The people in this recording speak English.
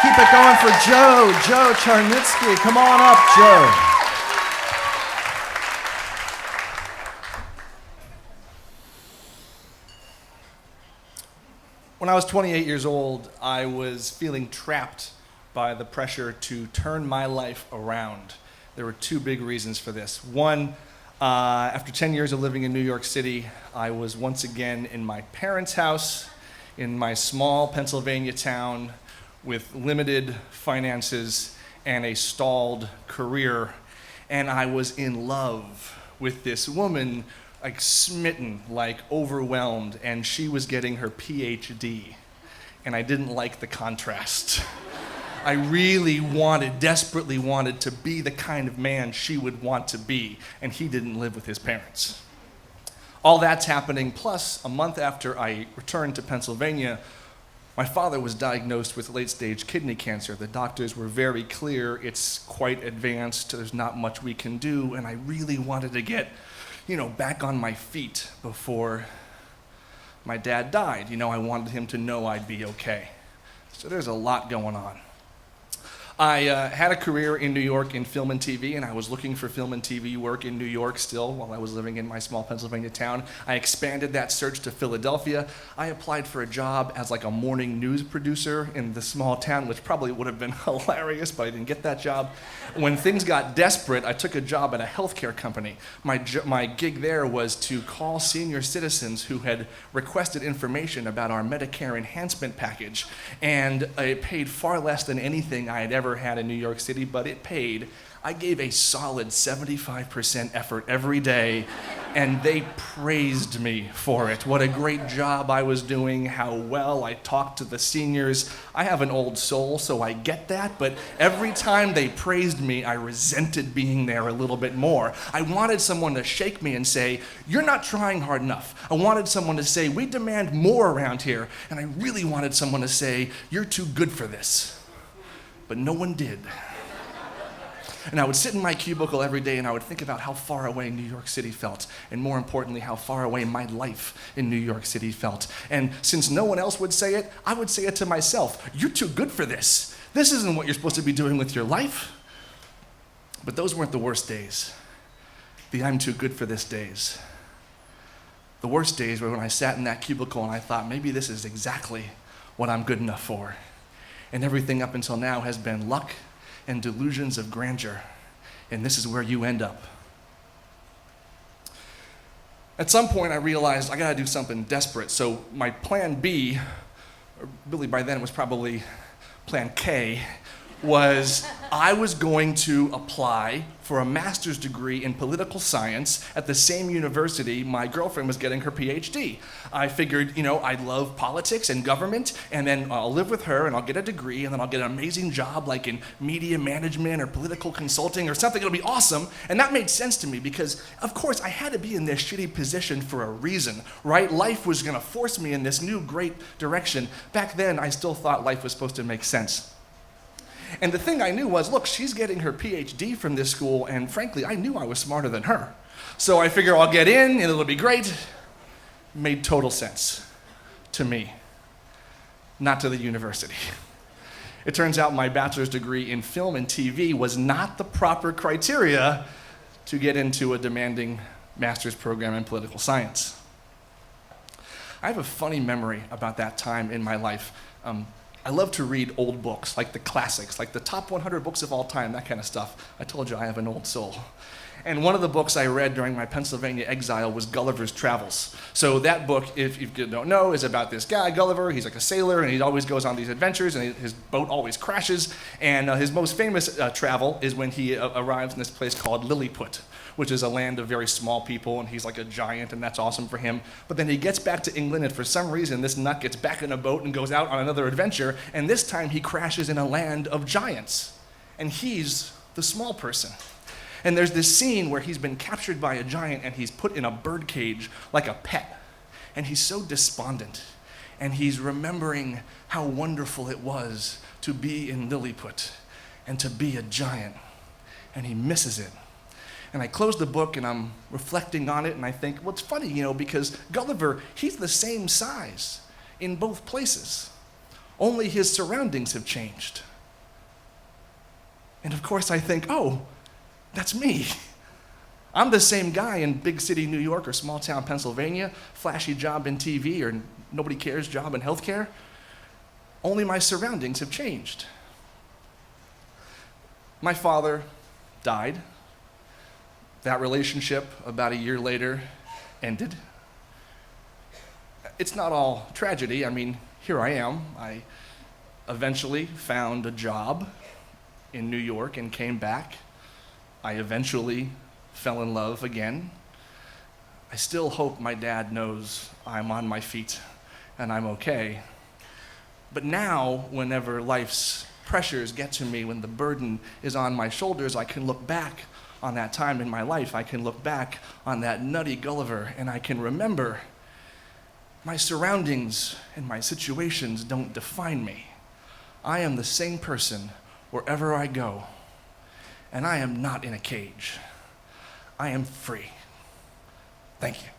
Keep it going for Joe Charnitski. Come on up, Joe. When I was 28 years old, I was feeling trapped by the pressure to turn my life around. There were two big reasons for this. One, after 10 years of living in New York City, I was once again in my parents' house in my small Pennsylvania town with limited finances and a stalled career. And I was in love with this woman, like smitten, like overwhelmed, and she was getting her PhD. And I didn't like the contrast. I really desperately wanted to be the kind of man she would want to be, and he didn't live with his parents. All that's happening, plus a month after I returned to Pennsylvania, my father was diagnosed with late-stage kidney cancer. The doctors were very clear, it's quite advanced, there's not much we can do, and I really wanted to get, back on my feet before my dad died. I wanted him to know I'd be okay. So there's a lot going on. I had a career in New York in film and TV, and I was looking for film and TV work in New York still while I was living in my small Pennsylvania town. I expanded that search to Philadelphia. I applied for a job as like a morning news producer in the small town, which probably would have been hilarious, but I didn't get that job. When things got desperate, I took a job at a healthcare company. My gig there was to call senior citizens who had requested information about our Medicare enhancement package, and it paid far less than anything I had ever had in New York City, but it paid. I gave a solid 75% effort every day, and they praised me for it. What a great job I was doing, how well I talked to the seniors. I have an old soul, so I get that, but every time they praised me, I resented being there a little bit more. I wanted someone to shake me and say, "You're not trying hard enough." I wanted someone to say, "We demand more around here." And I really wanted someone to say, "You're too good for this." But no one did. And I would sit in my cubicle every day and I would think about how far away New York City felt, and more importantly, how far away my life in New York City felt. And since no one else would say it, I would say it to myself. "You're too good for this. This isn't what you're supposed to be doing with your life." But those weren't the worst days. The "I'm too good for this" days. The worst days were when I sat in that cubicle and I thought, maybe this is exactly what I'm good enough for. And everything up until now has been luck and delusions of grandeur. And this is where you end up. At some point I realized I gotta do something desperate. So my plan B, or really by then it was probably plan K, was I was going to apply for a master's degree in political science at the same university my girlfriend was getting her PhD. I figured, I love politics and government, and then I'll live with her and I'll get a degree, and then I'll get an amazing job like in media management or political consulting or something. It'll be awesome. And that made sense to me because, of course, I had to be in this shitty position for a reason, right? Life was gonna force me in this new great direction. Back then, I still thought life was supposed to make sense. And the thing I knew was, look, she's getting her PhD from this school, and frankly, I knew I was smarter than her. So I figure I'll get in, and it'll be great. Made total sense to me, not to the university. It turns out my bachelor's degree in film and TV was not the proper criteria to get into a demanding master's program in political science. I have a funny memory about that time in my life. I love to read old books, like the classics, like the top 100 books of all time, that kind of stuff. I told you I have an old soul. And one of the books I read during my Pennsylvania exile was Gulliver's Travels. So that book, if you don't know, is about this guy, Gulliver. He's like a sailor, and he always goes on these adventures, and his boat always crashes. And his most famous travel is when he arrives in this place called Lilliput, which is a land of very small people, and he's like a giant, and that's awesome for him. But then he gets back to England, and for some reason, this nut gets back in a boat and goes out on another adventure, and this time he crashes in a land of giants. And he's the small person. And there's this scene where he's been captured by a giant and he's put in a bird cage like a pet. And he's so despondent. And he's remembering how wonderful it was to be in Lilliput and to be a giant. And he misses it. And I close the book and I'm reflecting on it and I think, well, it's funny, because Gulliver, he's the same size in both places. Only his surroundings have changed. And of course I think, oh, that's me. I'm the same guy in big city New York or small town Pennsylvania, flashy job in TV or nobody cares job in healthcare. Only my surroundings have changed. My father died. That relationship, about a year later, ended. It's not all tragedy. I mean, here I am. I eventually found a job in New York and came back. I eventually fell in love again. I still hope my dad knows I'm on my feet and I'm okay. But now, whenever life's pressures get to me, when the burden is on my shoulders, I can look back on that time in my life. I can look back on that nutty Gulliver, and I can remember my surroundings and my situations don't define me. I am the same person wherever I go, and I am not in a cage. I am free. Thank you.